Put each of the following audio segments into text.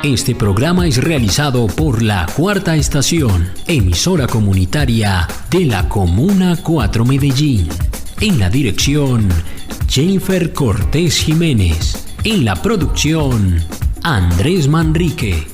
Este programa es realizado por la Cuarta Estación, emisora comunitaria de la Comuna 4 Medellín. En la dirección, Jennifer Cortés Jiménez. En la producción, Andrés Manrique.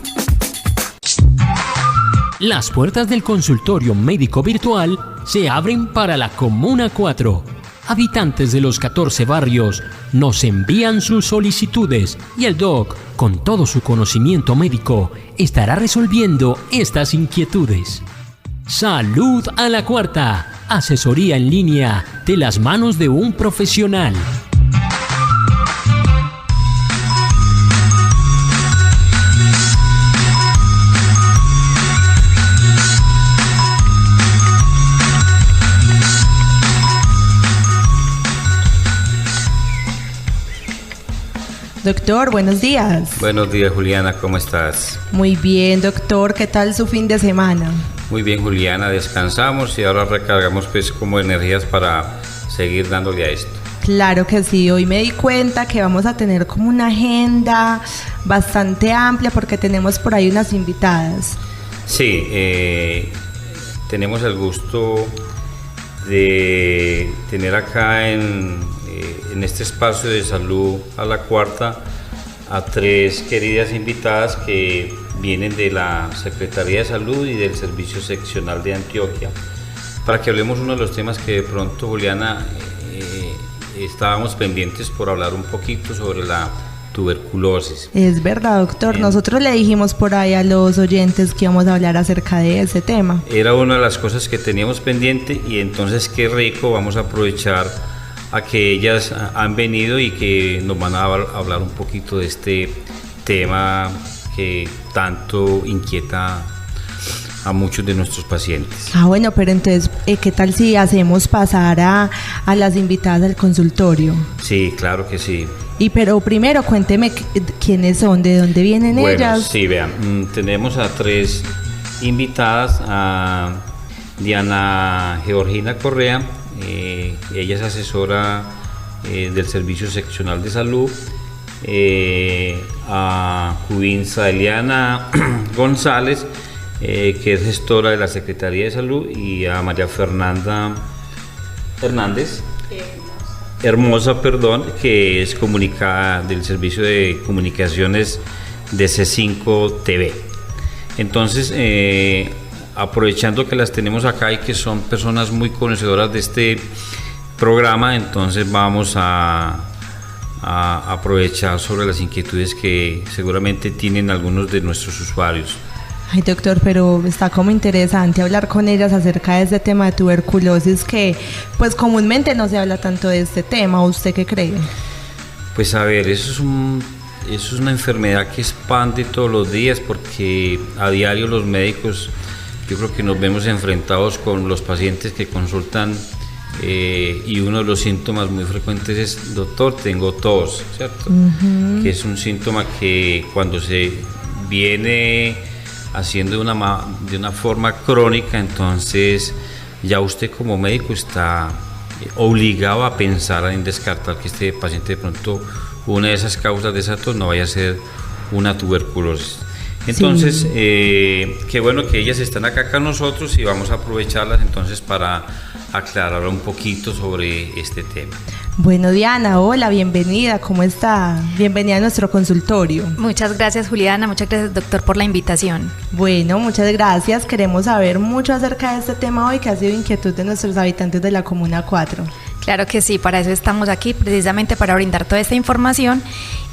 Las puertas del consultorio médico virtual se abren para la Comuna 4. Habitantes de los 14 barrios nos envían sus solicitudes y el DOC, con todo su conocimiento médico, estará resolviendo estas inquietudes. Salud a la Cuarta, asesoría en línea de las manos de un profesional. Doctor, buenos días. Buenos días, Juliana, ¿cómo estás? Muy bien, doctor, ¿qué tal su fin de semana? Muy bien, Juliana, descansamos y ahora recargamos pues como energías para seguir dándole a esto. Claro que sí, hoy me di cuenta que vamos a tener como una agenda bastante amplia porque tenemos por ahí unas invitadas. Sí, tenemos el gusto de tener acá en este espacio de Salud a la Cuarta a tres queridas invitadas que vienen de la Secretaría de Salud y del Servicio Seccional de Antioquia, para que hablemos uno de los temas que de pronto, Juliana, estábamos pendientes por hablar un poquito sobre la tuberculosis. Es verdad, doctor. Nosotros le dijimos por ahí a los oyentes que íbamos a hablar acerca de ese tema. Era una de las cosas que teníamos pendiente y entonces qué rico, vamos a aprovechar a que ellas han venido y que nos van a hablar un poquito de este tema que tanto inquieta a muchos de nuestros pacientes. Bueno, pero entonces, ¿qué tal si hacemos pasar a las invitadas al consultorio? Sí, claro que sí. Pero primero cuénteme quiénes son, de dónde vienen ellas. Sí, vean, tenemos a tres invitadas, a Diana Georgina Correa, ella es asesora del Servicio Seccional de Salud, a Judinza Eliana González, que es gestora de la Secretaría de Salud, y a María Fernanda Hermosa, que es comunicada del Servicio de Comunicaciones de C5 TV. Entonces, aprovechando que las tenemos acá y que son personas muy conocedoras de este programa, entonces vamos a aprovechar sobre las inquietudes que seguramente tienen algunos de nuestros usuarios. Ay, doctor, pero está como interesante hablar con ellas acerca de este tema de tuberculosis que pues comúnmente no se habla tanto de este tema. ¿Usted qué cree? Pues a ver, eso es una enfermedad que expande todos los días porque a diario los médicos, yo creo que nos vemos enfrentados con los pacientes que consultan y uno de los síntomas muy frecuentes es: doctor, tengo tos, ¿cierto? Que es un síntoma que cuando se viene haciendo de una forma crónica, entonces ya usted como médico está obligado a pensar en descartar que este paciente de pronto una de esas causas de esa tos no vaya a ser una tuberculosis. Entonces, qué bueno que ellas están acá con nosotros y vamos a aprovecharlas entonces para aclarar un poquito sobre este tema. Bueno, Diana, hola, bienvenida, ¿cómo está? Bienvenida a nuestro consultorio. Muchas gracias, Juliana, muchas gracias, doctor, por la invitación. Bueno, muchas gracias, queremos saber mucho acerca de este tema hoy que ha sido inquietud de nuestros habitantes de la Comuna 4. Claro que sí, para eso estamos aquí, precisamente para brindar toda esta información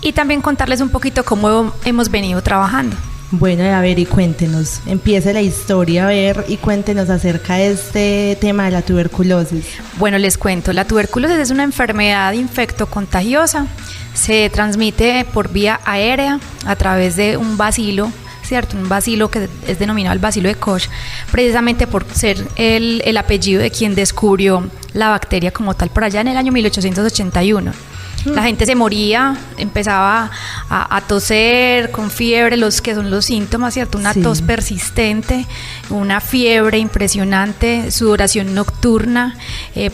y también contarles un poquito cómo hemos venido trabajando. Bueno, a ver, y cuéntenos, empiece la historia, a ver, y cuéntenos acerca de este tema de la tuberculosis. Bueno, les cuento, la tuberculosis es una enfermedad infectocontagiosa, se transmite por vía aérea a través de un bacilo, ¿cierto? Un bacilo que es denominado el bacilo de Koch, precisamente por ser el apellido de quien descubrió la bacteria como tal por allá en el año 1881. La gente se moría, empezaba a toser con fiebre, los que son los síntomas, ¿cierto? Una tos persistente, una fiebre impresionante, sudoración nocturna,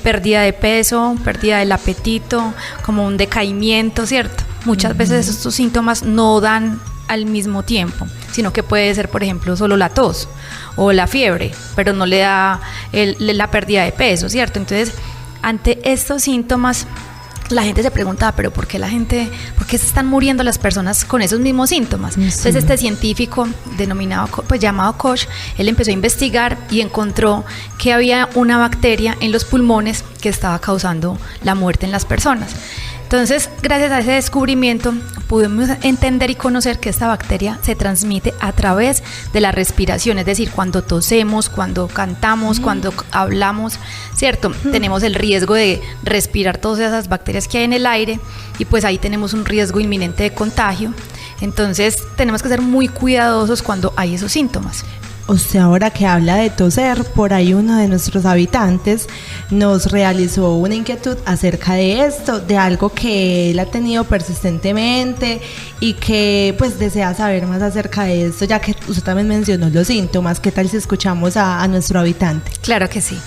pérdida de peso, pérdida del apetito, como un decaimiento, ¿cierto? Muchas veces estos síntomas no dan al mismo tiempo, sino que puede ser, por ejemplo, solo la tos o la fiebre, pero no le da la pérdida de peso, ¿cierto? Entonces, ante estos síntomas, la gente se preguntaba, pero ¿por qué se están muriendo las personas con esos mismos síntomas? Sí. Entonces este científico denominado, pues llamado Koch, él empezó a investigar y encontró que había una bacteria en los pulmones que estaba causando la muerte en las personas. Entonces, gracias a ese descubrimiento, pudimos entender y conocer que esta bacteria se transmite a través de la respiración, es decir, cuando tosemos, cuando cantamos, cuando hablamos, ¿cierto? Tenemos el riesgo de respirar todas esas bacterias que hay en el aire y pues ahí tenemos un riesgo inminente de contagio. Entonces, tenemos que ser muy cuidadosos cuando hay esos síntomas. Usted ahora que habla de toser, por ahí uno de nuestros habitantes nos realizó una inquietud acerca de esto, de algo que él ha tenido persistentemente y que pues desea saber más acerca de esto, ya que usted también mencionó los síntomas. ¿Qué tal si escuchamos a nuestro habitante? Claro que sí.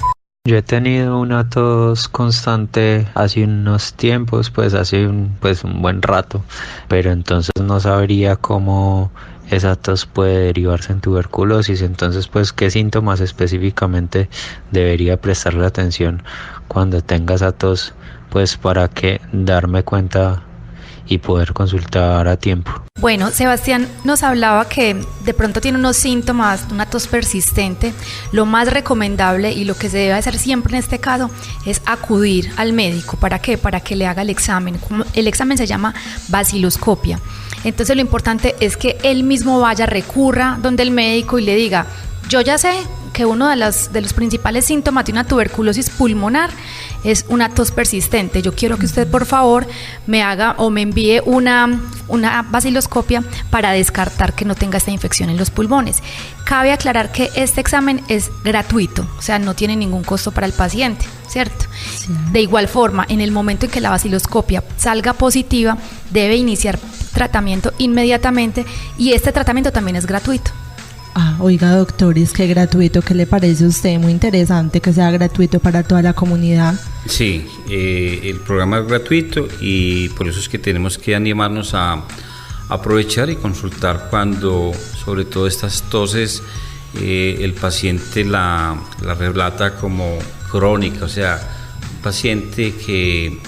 Yo he tenido una tos constante hace unos tiempos, pues hace un buen rato, pero entonces no sabría cómo esa tos puede derivarse en tuberculosis. Entonces, pues, ¿qué síntomas específicamente debería prestarle atención cuando tenga esa tos, pues, para que darme cuenta y poder consultar a tiempo? Bueno, Sebastián nos hablaba que de pronto tiene unos síntomas, una tos persistente. Lo más recomendable y lo que se debe hacer siempre en este caso es acudir al médico. ¿Para qué? Para que le haga el examen. El examen se llama vaciloscopia. Entonces lo importante es que él mismo recurra donde el médico y le diga: yo ya sé que uno de los principales síntomas de una tuberculosis pulmonar es una tos persistente. Yo quiero que usted, por favor, me haga o me envíe una vaciloscopia para descartar que no tenga esta infección en los pulmones. Cabe aclarar que este examen es gratuito, o sea, no tiene ningún costo para el paciente, ¿cierto? Sí. De igual forma, en el momento en que la vaciloscopia salga positiva, debe iniciar tratamiento inmediatamente y este tratamiento también es gratuito. Oiga, doctores, qué gratuito, ¿qué le parece a usted? Muy interesante que sea gratuito para toda la comunidad. Sí, el programa es gratuito y por eso es que tenemos que animarnos a aprovechar y consultar cuando, sobre todo estas toses, el paciente la relata como crónica, o sea, un paciente que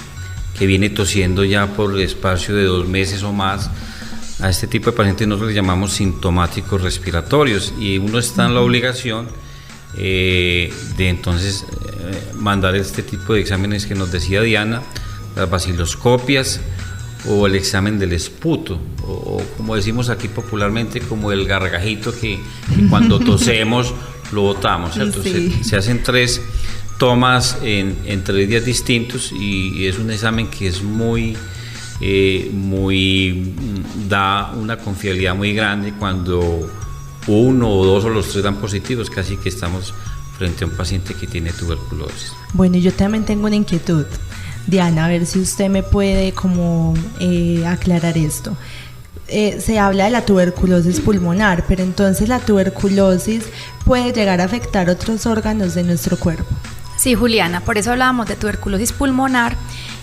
viene tosiendo ya por el espacio de 2 meses o más. A este tipo de pacientes nosotros les llamamos sintomáticos respiratorios y uno está en la obligación de entonces mandar este tipo de exámenes que nos decía Diana, las vaciloscopias o el examen del esputo, o como decimos aquí popularmente, como el gargajito que cuando tosemos lo botamos, ¿cierto? Sí. Se hacen 3 tomas en 3 días distintos y es un examen que es da una confiabilidad muy grande. Cuando 1 o 2 o los 3 dan positivos, casi que estamos frente a un paciente que tiene tuberculosis. Bueno, yo también tengo una inquietud, Diana, a ver si usted me puede aclarar esto. Se habla de la tuberculosis pulmonar, pero entonces la tuberculosis puede llegar a afectar otros órganos de nuestro cuerpo. Sí, Juliana, por eso hablábamos de tuberculosis pulmonar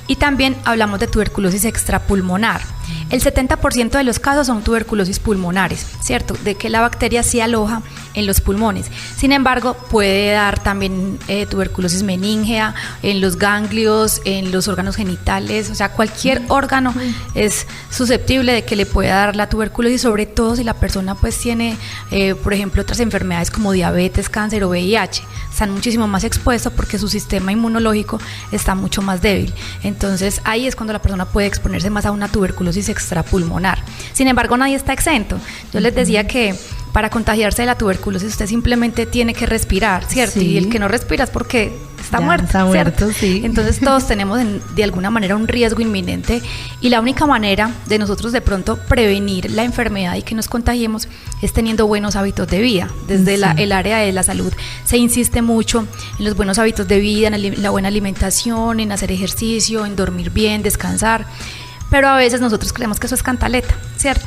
y también hablamos de tuberculosis extrapulmonar. El 70% de los casos son tuberculosis pulmonares, ¿cierto? De que la bacteria se aloja en los pulmones. Sin embargo, puede dar también tuberculosis meníngea en los ganglios, en los órganos genitales, o sea, cualquier órgano es susceptible de que le pueda dar la tuberculosis, sobre todo si la persona pues tiene, por ejemplo, otras enfermedades como diabetes, cáncer o VIH. Están muchísimo más expuestos porque su sistema inmunológico está mucho más débil. Entonces, ahí es cuando la persona puede exponerse más a una tuberculosis extrapulmonar. Sin embargo, nadie está exento. Yo les decía que para contagiarse de la tuberculosis usted simplemente tiene que respirar, ¿cierto? Sí. Y el que no respira es porque está muerto, ¿cierto? Sí. Entonces todos tenemos de alguna manera un riesgo inminente y la única manera de nosotros de pronto prevenir la enfermedad y que nos contagiemos es teniendo buenos hábitos de vida. Desde el área de la salud se insiste mucho en los buenos hábitos de vida, en la buena alimentación, en hacer ejercicio, en dormir bien, descansar. pero a veces nosotros creemos que eso es cantaleta, ¿cierto?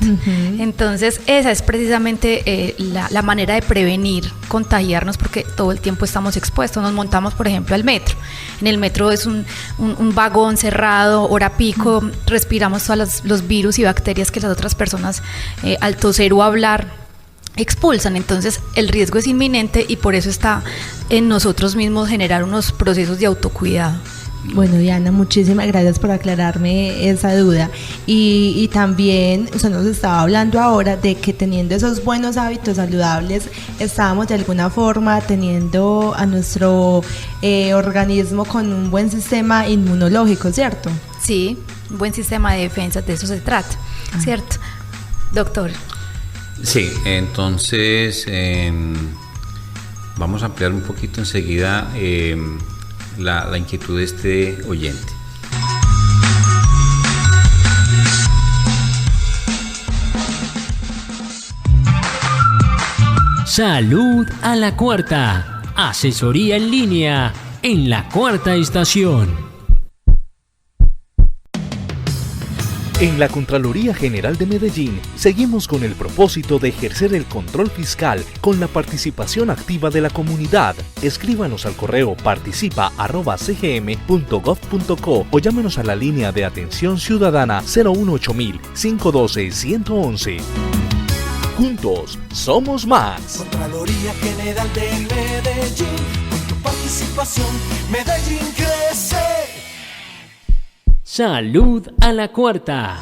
Entonces esa es precisamente la manera de prevenir contagiarnos, porque todo el tiempo estamos expuestos. Nos montamos, por ejemplo, al metro. En el metro es un vagón cerrado, hora pico, respiramos todos los virus y bacterias que las otras personas al toser o hablar expulsan. Entonces el riesgo es inminente y por eso está en nosotros mismos generar unos procesos de autocuidado. Bueno, Diana, muchísimas gracias por aclararme esa duda. Y también usted nos estaba hablando ahora de que teniendo esos buenos hábitos saludables, estábamos de alguna forma teniendo a nuestro organismo con un buen sistema inmunológico, ¿cierto? Sí, un buen sistema de defensa, de eso se trata, ¿cierto? Doctor. Sí, entonces vamos a ampliar un poquito enseguida la inquietud de este oyente. Salud a la Cuarta. Asesoría en línea en la Cuarta Estación. En la Contraloría General de Medellín seguimos con el propósito de ejercer el control fiscal con la participación activa de la comunidad. Escríbanos al correo participa@cgm.gov.co o llámenos a la línea de atención ciudadana 018.000 512 111. Juntos somos más. Contraloría General de Medellín, con tu participación Medellín crece. Salud a la Cuarta.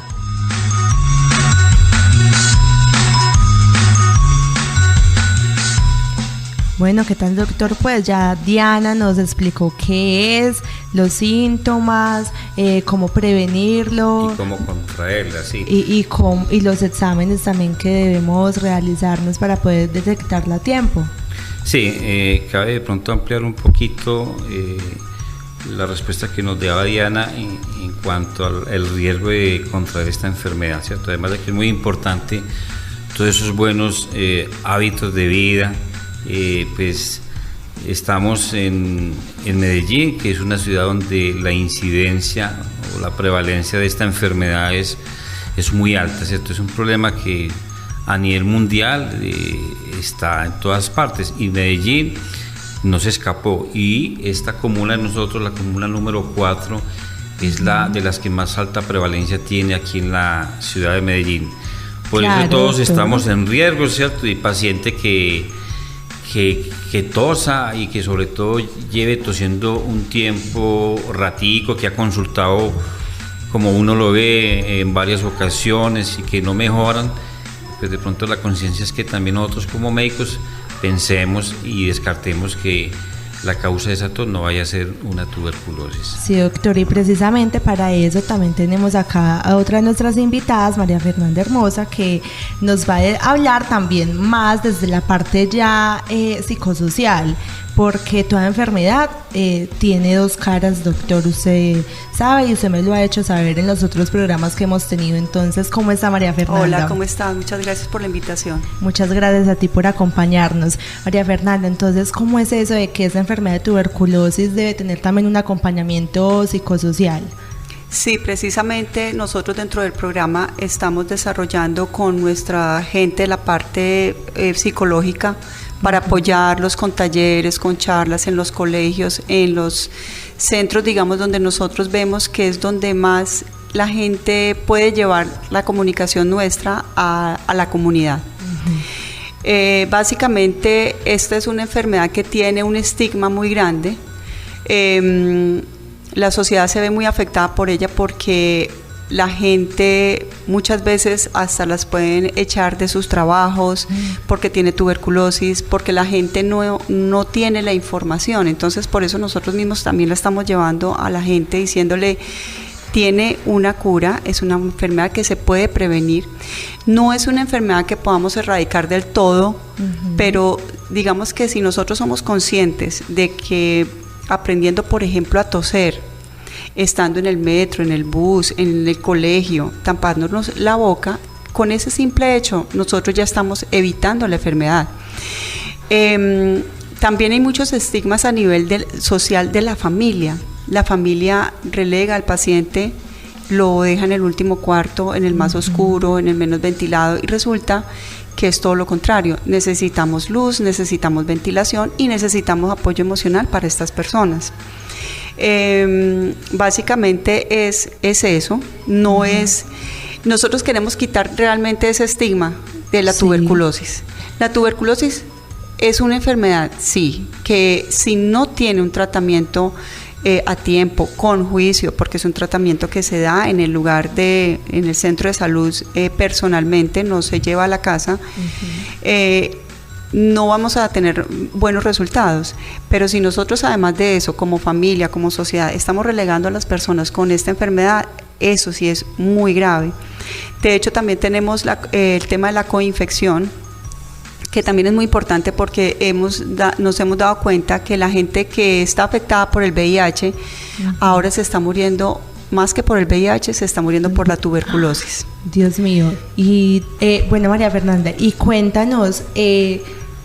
Bueno, ¿qué tal, doctor? Pues ya Diana nos explicó qué es, los síntomas, cómo prevenirlo. Y cómo contraerla, sí. Y los exámenes también que debemos realizarnos para poder detectarla a tiempo. Sí, cabe de pronto ampliar un poquito la respuesta que nos daba Diana en cuanto al riesgo de contraer esta enfermedad, ¿cierto? Además de que es muy importante todos esos buenos hábitos de vida. Pues estamos en Medellín, que es una ciudad donde la incidencia o la prevalencia de esta enfermedad es muy alta, ¿cierto? Es un problema que a nivel mundial está en todas partes, y Medellín no se escapó, y esta comuna de nosotros, la comuna número 4, es la de las que más alta prevalencia tiene aquí en la ciudad de Medellín. Por eso todos estamos en riesgo, ¿cierto? Y paciente que tosa y que sobre todo lleve tosiendo un tiempo ratico, que ha consultado, como uno lo ve en varias ocasiones, y que no mejoran, pues de pronto la conciencia es que también nosotros como médicos pensemos y descartemos que la causa de esa tos no vaya a ser una tuberculosis. Sí, doctor, y precisamente para eso también tenemos acá a otra de nuestras invitadas, María Fernanda Hermosa, que nos va a hablar también más desde la parte ya psicosocial, porque toda enfermedad tiene dos caras, doctor, usted sabe, y usted me lo ha hecho saber en los otros programas que hemos tenido. Entonces, ¿cómo está, María Fernanda? Hola, ¿cómo estás? Muchas gracias por la invitación. Muchas gracias a ti por acompañarnos, María Fernanda. Entonces, ¿cómo es eso de que esa enfermedad de tuberculosis debe tener también un acompañamiento psicosocial? Sí, precisamente nosotros dentro del programa estamos desarrollando con nuestra gente la parte psicológica, para apoyarlos con talleres, con charlas en los colegios, en los centros, digamos, donde nosotros vemos que es donde más la gente puede llevar la comunicación nuestra a la comunidad. Básicamente, esta es una enfermedad que tiene un estigma muy grande. La sociedad se ve muy afectada por ella porque la gente muchas veces hasta las pueden echar de sus trabajos porque tiene tuberculosis, porque la gente no tiene la información. Entonces, por eso nosotros mismos también la estamos llevando a la gente, diciéndole: tiene una cura, es una enfermedad que se puede prevenir. No es una enfermedad que podamos erradicar del todo, pero digamos que si nosotros somos conscientes de que aprendiendo, por ejemplo, a toser, estando en el metro, en el bus, en el colegio, tampándonos la boca, con ese simple hecho nosotros ya estamos evitando la enfermedad. También hay muchos estigmas a nivel social de la familia. La familia relega al paciente lo deja en el último cuarto, en el más oscuro, en el menos ventilado, y resulta que es todo lo contrario. Necesitamos luz, necesitamos ventilación y necesitamos apoyo emocional para estas personas. Básicamente es eso, no es... Nosotros queremos quitar realmente ese estigma de la tuberculosis. La tuberculosis es una enfermedad, sí, que si no tiene un tratamiento a tiempo, con juicio, porque es un tratamiento que se da en el lugar en el centro de salud personalmente, no se lleva a la casa, no vamos a tener buenos resultados. Pero si nosotros, además de eso, como familia, como sociedad, estamos relegando a las personas con esta enfermedad, eso sí es muy grave. De hecho, también tenemos el tema de la coinfección, que también es muy importante porque nos hemos dado cuenta que la gente que está afectada por el VIH ahora se está muriendo, más que por el VIH, se está muriendo por la tuberculosis. Dios mío. Y bueno, María Fernanda, y cuéntanos,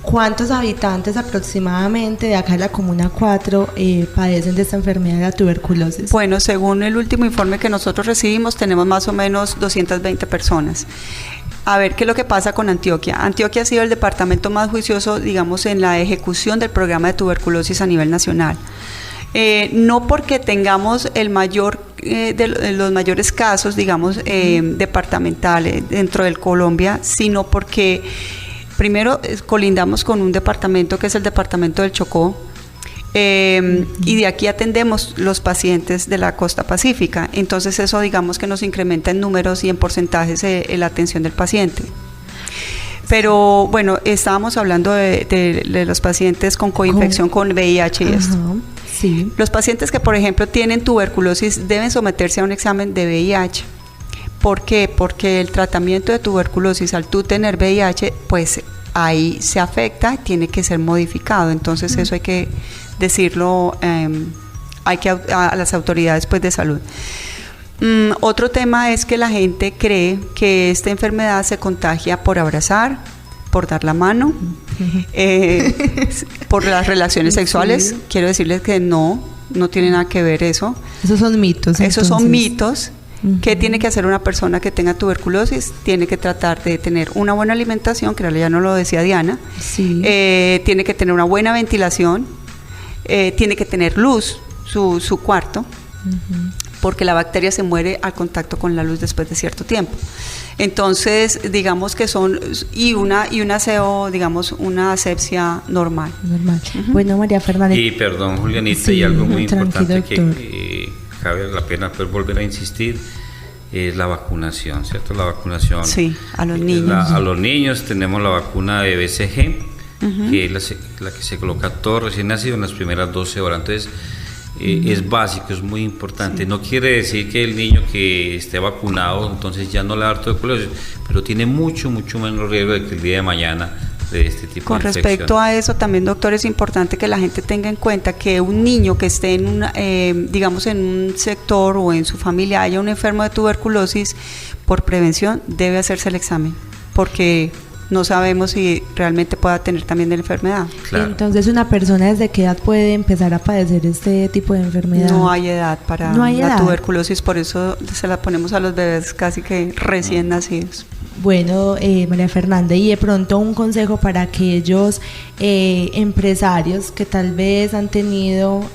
¿cuántos habitantes aproximadamente de acá de la Comuna 4 padecen de esta enfermedad de la tuberculosis? Bueno, según el último informe que nosotros recibimos, tenemos más o menos 220 personas. A ver, ¿qué es lo que pasa con Antioquia? Antioquia ha sido el departamento más juicioso, digamos, en la ejecución del programa de tuberculosis a nivel nacional. No porque tengamos el mayor de los mayores casos, digamos, departamentales dentro de Colombia, sino porque primero colindamos con un departamento que es el departamento del Chocó, y de aquí atendemos los pacientes de la costa pacífica. Entonces eso, digamos, que nos incrementa en números y en porcentajes la atención del paciente. Pero bueno, estábamos hablando de los pacientes con coinfección con VIH y esto. Sí. Los pacientes que, por ejemplo, tienen tuberculosis deben someterse a un examen de VIH. ¿Por qué? Porque el tratamiento de tuberculosis, al tú tener VIH, pues ahí se afecta, tiene que ser modificado. Entonces eso hay que decirlo a las autoridades, pues, de salud. Otro tema es que la gente cree que esta enfermedad se contagia por abrazar, por dar la mano, por las relaciones sexuales. Sí. Quiero decirles que no tiene nada que ver eso. Esos son mitos. Esos son mitos. ¿Qué tiene que hacer una persona que tenga tuberculosis? Tiene que tratar de tener una buena alimentación, que en realidad no lo decía Diana. Sí. Tiene que tener una buena ventilación, tiene que tener luz, su cuarto, porque la bacteria se muere al contacto con la luz después de cierto tiempo. Entonces, digamos que son, y un aseo, digamos, una asepsia normal. Bueno, María Fernanda. Y perdón, Julianita, y algo muy importante que cabe la pena volver a insistir, es la vacunación, ¿cierto? La vacunación. Sí, a los niños. A los niños tenemos la vacuna de BCG, que es la que se coloca a todos recién nacidos en las primeras 12 horas. Entonces, es básico, es muy importante. No quiere decir que el niño que esté vacunado, entonces ya no le va a dar tuberculosis, pero tiene mucho menos riesgo de que el día de mañana de este tipo Con de infección. Respecto a eso también, doctor, es importante que la gente tenga en cuenta que un niño que esté digamos, en un sector o en su familia haya un enfermo de tuberculosis, por prevención debe hacerse el examen, porque no sabemos si realmente pueda tener también la enfermedad. Claro. Entonces, ¿una persona desde qué edad puede empezar a padecer este tipo de enfermedad? No hay edad para la tuberculosis, por eso se la ponemos a los bebés casi que recién nacidos. Bueno, María Fernanda, y de pronto un consejo para aquellos empresarios que tal vez han tenido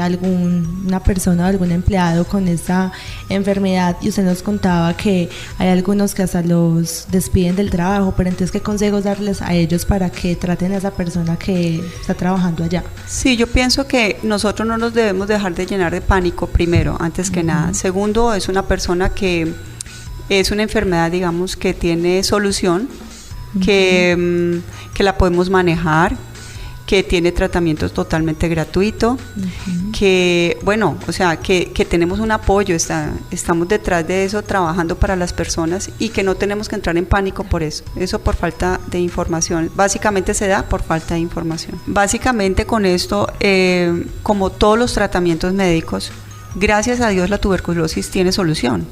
alguna persona o algún empleado con esta enfermedad, y usted nos contaba que hay algunos que hasta los despiden del trabajo, pero entonces, ¿qué consejos darles a ellos para que traten a esa persona que está trabajando allá? Sí, yo pienso que nosotros no nos debemos dejar de llenar de pánico, primero, antes que nada. Segundo, es una persona que es una enfermedad, digamos, que tiene solución, que la podemos manejar, que tiene tratamiento totalmente gratuito, que, bueno, o sea, que tenemos un apoyo, estamos detrás de eso trabajando para las personas, y que no tenemos que entrar en pánico por eso por falta de información. Básicamente se da por falta de información. Básicamente con esto, como todos los tratamientos médicos, gracias a Dios la tuberculosis tiene solución.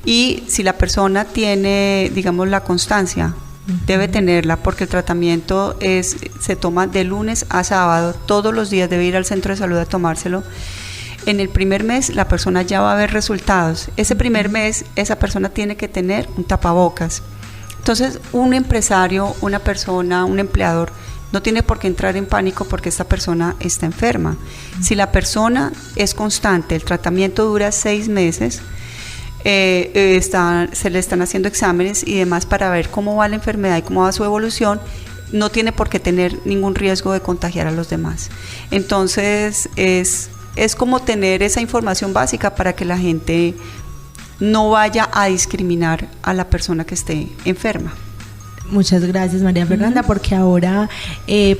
Y si la persona tiene, digamos, la constancia, debe tenerla, porque el tratamiento se toma de lunes a sábado, todos los días debe ir al centro de salud a tomárselo. en el primer mes la persona ya va a ver resultados. Ese primer mes esa persona tiene que tener un tapabocas. Entonces, un empresario, una persona, un empleador no tiene por qué entrar en pánico porque esta persona está enferma. Si la persona es constante, el tratamiento dura 6 meses, se le están haciendo exámenes y demás para ver cómo va la enfermedad y cómo va su evolución, no tiene por qué tener ningún riesgo de contagiar a los demás. Entonces, es como tener esa información básica para que la gente no vaya a discriminar a la persona que esté enferma. Muchas gracias, María Fernanda, porque ahora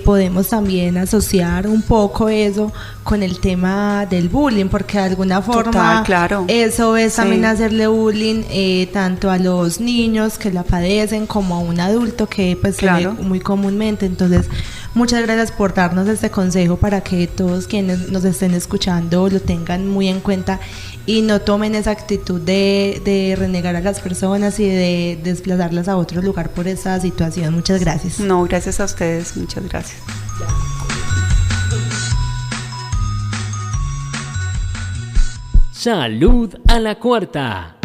podemos también asociar un poco eso con el tema del bullying, porque de alguna forma total, claro. Eso es también hacerle bullying tanto a los niños que la padecen como a un adulto que pues claro. muy comúnmente. Entonces, muchas gracias por darnos este consejo para que todos quienes nos estén escuchando lo tengan muy en cuenta y no tomen esa actitud de renegar a las personas y de desplazarlas a otro lugar por esa situación. Muchas gracias. No, gracias a ustedes, muchas gracias. Salud a la cuarta.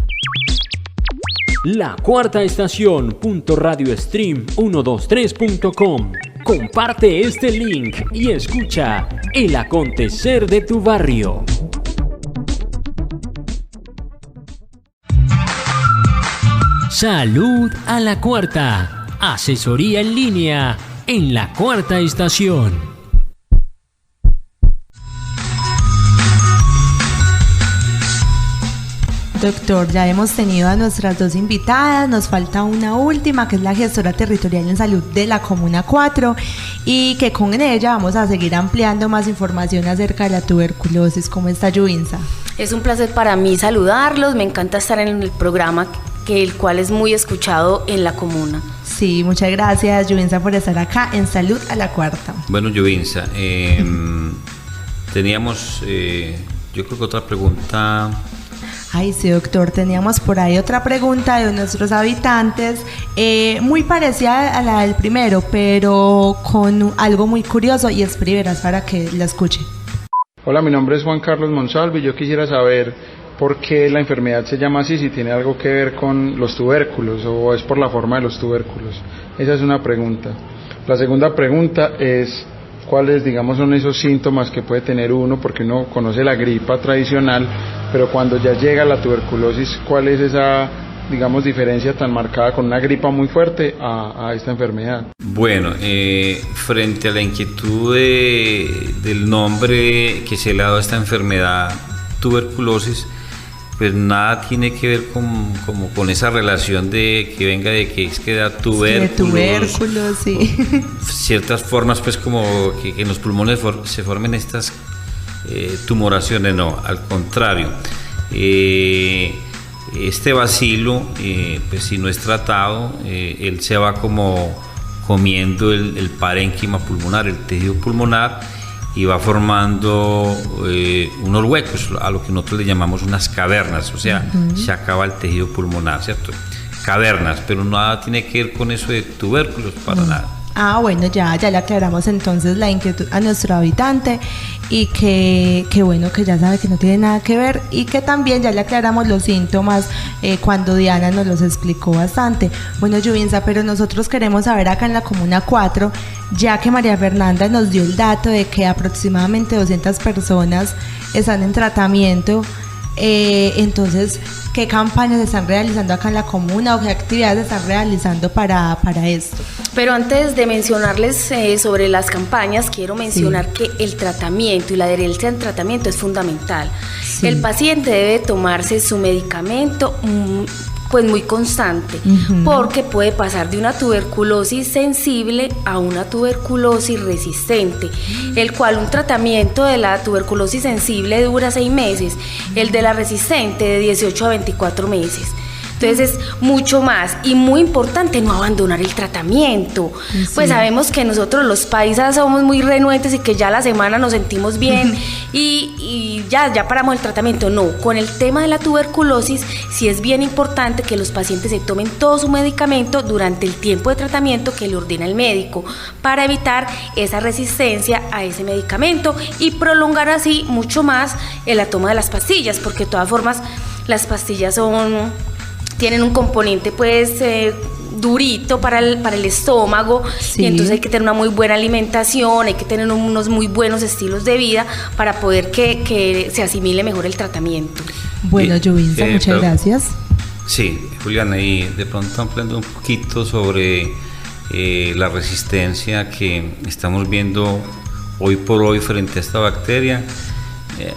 La cuarta estación .radiostream123.com. Comparte este link y escucha el acontecer de tu barrio. Salud a la cuarta. Asesoría en línea en la cuarta estación. Doctor, ya hemos tenido a nuestras 2 invitadas, nos falta una última que es la gestora territorial en salud de la Comuna 4 y que con ella vamos a seguir ampliando más información acerca de la tuberculosis. ¿Cómo está, Yuvinsa? Es un placer para mí saludarlos, me encanta estar en el programa el cual es muy escuchado en la comuna. Sí, muchas gracias, Yuvinsa, por estar acá en Salud a la Cuarta. Bueno, Yuvinsa, teníamos, yo creo que otra pregunta. Ay, sí, doctor, teníamos por ahí otra pregunta de nuestros habitantes, muy parecida a la del primero, pero con algo muy curioso y es primeras para que la escuche. Hola, mi nombre es Juan Carlos Monsalvo y yo quisiera saber por qué la enfermedad se llama así, si tiene algo que ver con los tubérculos o es por la forma de los tubérculos. Esa es una pregunta. La segunda pregunta es cuáles, digamos, son esos síntomas que puede tener uno, porque uno conoce la gripa tradicional, pero cuando ya llega la tuberculosis, ¿cuál es esa, digamos, diferencia tan marcada con una gripa muy fuerte a esta enfermedad? Bueno, frente a la inquietud del nombre que se le ha dado a esta enfermedad, tuberculosis, pues nada tiene que ver con esa relación de que venga de que es que da tubérculos, sí. Ciertas formas, pues como que en los pulmones se formen estas tumoraciones, no, al contrario. Este bacilo, pues si no es tratado, él se va como comiendo el parénquima pulmonar, el tejido pulmonar, y va formando unos huecos, a lo que nosotros le llamamos unas cavernas, o sea, se acaba el tejido pulmonar, ¿cierto? Cavernas, pero nada tiene que ver con eso de tubérculos, para nada. Ah, bueno, ya le aclaramos entonces la inquietud a nuestro habitante y que bueno, que ya sabe que no tiene nada que ver y que también ya le aclaramos los síntomas cuando Diana nos los explicó bastante. Bueno, Yuvinsa, pero nosotros queremos saber acá en la Comuna 4, ya que María Fernanda nos dio el dato de que aproximadamente 200 personas están en tratamiento, entonces, ¿qué campañas se están realizando acá en la comuna o qué actividades se están realizando para esto? Pero antes de mencionarles sobre las campañas, quiero mencionar que el tratamiento y la adherencia al tratamiento es fundamental. Sí. El paciente debe tomarse su medicamento pues muy constante, porque puede pasar de una tuberculosis sensible a una tuberculosis resistente, el cual un tratamiento de la tuberculosis sensible dura 6 meses, el de la resistente de 18 a 24 meses. Entonces es mucho más y muy importante no abandonar el tratamiento. Sí. Pues sabemos que nosotros los paisas somos muy renuentes y que ya a la semana nos sentimos bien y ya paramos el tratamiento. No, con el tema de la tuberculosis sí es bien importante que los pacientes se tomen todo su medicamento durante el tiempo de tratamiento que le ordena el médico para evitar esa resistencia a ese medicamento y prolongar así mucho más la toma de las pastillas, porque de todas formas las pastillas tienen un componente pues durito para el estómago, sí. Y entonces hay que tener una muy buena alimentación, hay que tener unos muy buenos estilos de vida para poder que se asimile mejor el tratamiento. Bueno, Yuvinza, muchas gracias. Sí, Juliana, y de pronto ampliando un poquito sobre la resistencia que estamos viendo hoy por hoy frente a esta bacteria,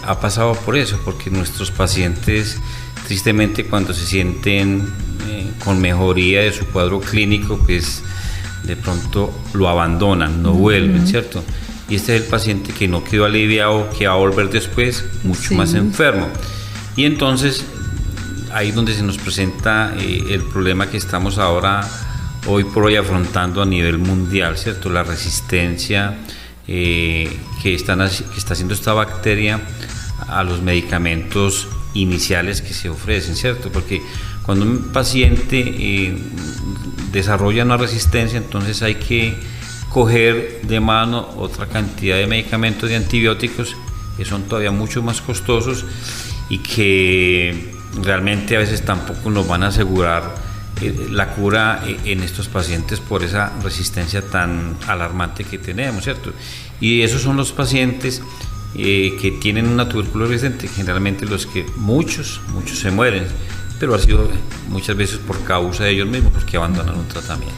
ha pasado por eso, porque nuestros pacientes tristemente cuando se sienten con mejoría de su cuadro clínico, pues de pronto lo abandonan, no vuelven, ¿cierto? Y este es el paciente que no quedó aliviado, que va a volver después mucho más enfermo. Y entonces ahí es donde se nos presenta el problema que estamos ahora, hoy por hoy, afrontando a nivel mundial, ¿cierto? La resistencia que está haciendo esta bacteria a los medicamentos iniciales que se ofrecen, ¿cierto? Porque cuando un paciente desarrolla una resistencia, entonces hay que coger de mano otra cantidad de medicamentos de antibióticos que son todavía mucho más costosos y que realmente a veces tampoco nos van a asegurar la cura en estos pacientes por esa resistencia tan alarmante que tenemos, ¿cierto? Y esos son los pacientes que tienen una tuberculosis resistente, generalmente los que muchos se mueren, pero ha sido muchas veces por causa de ellos mismos, porque abandonan un tratamiento.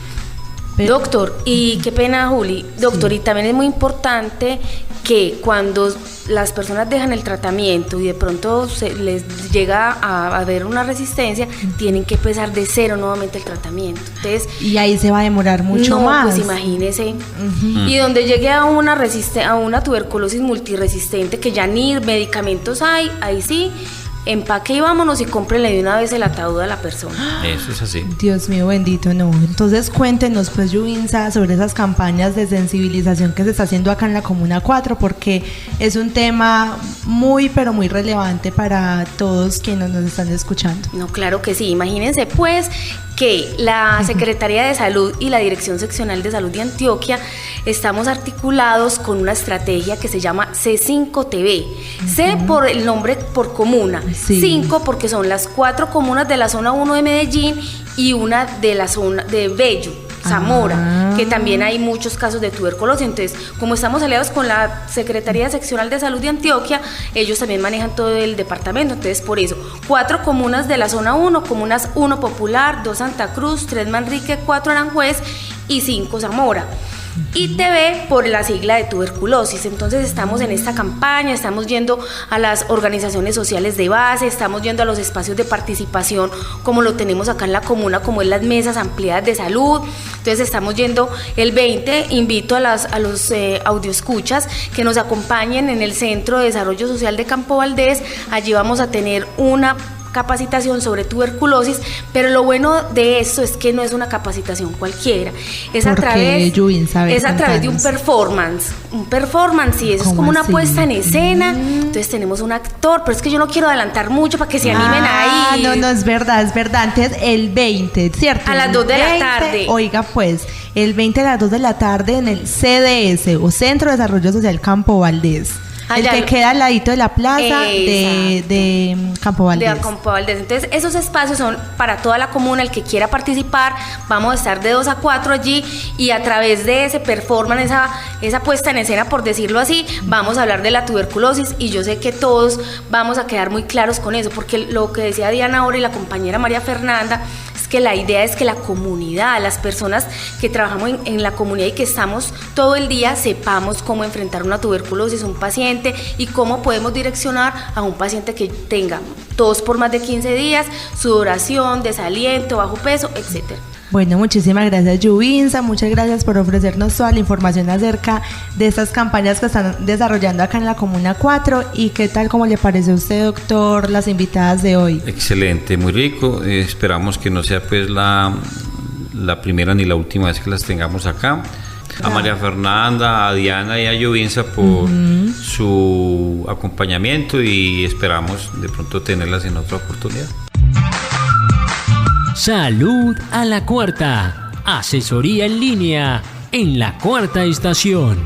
Doctor, y qué pena, Juli, doctor, sí. Y también es muy importante que cuando las personas dejan el tratamiento y de pronto se les llega a haber una resistencia, tienen que empezar de cero nuevamente el tratamiento. Entonces, y ahí se va a demorar mucho más. Pues imagínese. Y donde llegue a una tuberculosis multiresistente que ya ni medicamentos hay, ahí sí, empaque y vámonos y cómprenle de una vez el ataúd a la persona. Eso es así. Dios mío bendito, no. Entonces cuéntenos pues, Yuvinza, sobre esas campañas de sensibilización que se está haciendo acá en la Comuna 4, porque es un tema muy pero muy relevante para todos quienes nos están escuchando. No, claro que sí. Imagínense pues que la Secretaría de Salud y la Dirección Seccional de Salud de Antioquia estamos articulados con una estrategia que se llama C5TV. C por el nombre por comuna, 5 porque son las 4 comunas de la zona 1 de Medellín y una de la zona de Bello, Zamora, que también hay muchos casos de tuberculosis. Entonces, como estamos aliados con la Secretaría Seccional de Salud de Antioquia, ellos también manejan todo el departamento. Entonces, por eso, 4 comunas de la zona 1, comunas 1 Popular, 2 Santa Cruz, 3 Manrique, 4 Aranjuez y 5 Zamora. Y TV por la sigla de tuberculosis. Entonces estamos en esta campaña, estamos yendo a las organizaciones sociales de base, estamos yendo a los espacios de participación como lo tenemos acá en la comuna, como es las mesas ampliadas de salud. Entonces estamos yendo el 20, invito a los audioescuchas que nos acompañen en el Centro de Desarrollo Social de Campo Valdés. Allí vamos a tener una capacitación sobre tuberculosis, pero lo bueno de esto es que no es una capacitación cualquiera, es a través de un performance, y eso es como una puesta en escena. Entonces tenemos un actor, pero es que yo no quiero adelantar mucho para que se animen ahí. No, es verdad, antes el 20, ¿cierto? A las 2 de la tarde. Oiga pues, el 20 a las 2 de la tarde en el CDS o Centro de Desarrollo Social Campo Valdés. El que queda al ladito de la plaza de Campo Valdés. De Campo Valdés. Entonces, esos espacios son para toda la comuna, el que quiera participar. Vamos a estar de 2 a 4 allí y a través de ese performance, esa puesta en escena, por decirlo así, vamos a hablar de la tuberculosis y yo sé que todos vamos a quedar muy claros con eso, porque lo que decía Diana ahora y la compañera María Fernanda, que la idea es que la comunidad, las personas que trabajamos en la comunidad y que estamos todo el día, sepamos cómo enfrentar una tuberculosis, un paciente, y cómo podemos direccionar a un paciente que tenga tos por más de 15 días, sudoración, desaliento, bajo peso, etcétera. Bueno, muchísimas gracias, Yubinsa. Muchas gracias por ofrecernos toda la información acerca de estas campañas que están desarrollando acá en la Comuna 4. ¿Y qué tal, cómo le parece a usted, doctor, las invitadas de hoy? Excelente, muy rico. Esperamos que no sea pues la primera ni la última vez que las tengamos acá. A María Fernanda, a Diana y a Yubinsa por su acompañamiento y esperamos de pronto tenerlas en otra oportunidad. Salud a la Cuarta. Asesoría en línea en la Cuarta Estación.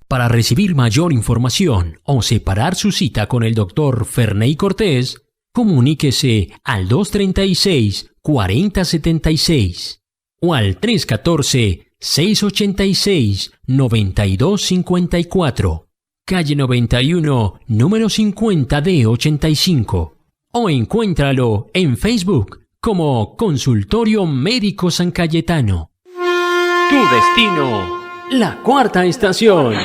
Para recibir mayor información o separar su cita con el doctor Ferney Cortés, comuníquese al 236-4076 o al 314-686-9254, calle 91, número 50D85. O encuéntralo en Facebook como Consultorio Médico San Cayetano. Tu destino, la Cuarta Estación.